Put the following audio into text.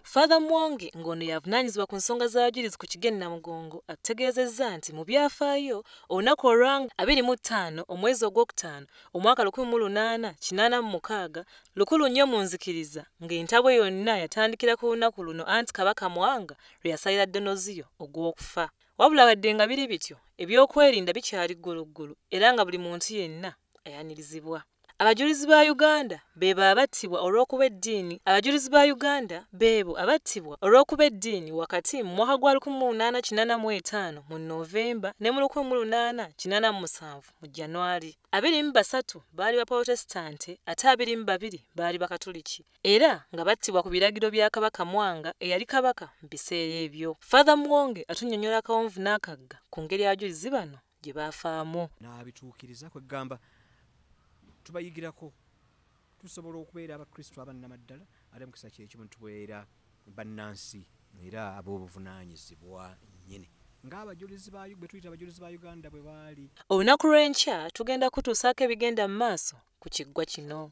Father Mwonge ng'ono yavunaanyizibwa ku nsonga z'abajulizi ku Kigeni Namugongo ategeezezza nti mu byafaayo olunaku olwa 25 omwezi ogwokutaano omwaka 1886 lukulu nnyo mu nzikiriza ng'entabwe yonna yatandikira ku lunaku luno anti Kabaka Mwanga lwe yasalira Donoziyo ogw'okufa. Wabula wadde nga biri bityo ebyokwerinda bikyali gguluggulu era nga buli muntu yenna ayanirizibwa. Abajulizi ba Uganda bebo abattibwa olw'okuba eddiini. Abajulizi ba Uganda bebo abattibwa olw'okuba eddiini wakati mu mwaka gwa 1885 mu Novemba ne mu 1887 mu January. 23 baali Baprotestante ate 22 baali Bakatoliki era nga battibwa ku biragiro bya Kabaka Mwanga eyali kabaka mu biseera ebyo. Father Mwonge atunnyonnyola akawonvu n'akagga ku ngeri abajulizi bano gye baafaamu. N'abituukiriza kwegamba tubayigirako tusobola okubeera abakristo abannamaddala ate mu kisa kyekimu tubeera bannansi era ab'obuvunaanyizibwa nnyini ng'abajulizi bwe tuyita abajulizi ba Uganda bwe baali. Olunaku lw'enkya tugenda kutuusaako ebigenda mu maaso ku kiggwa kino.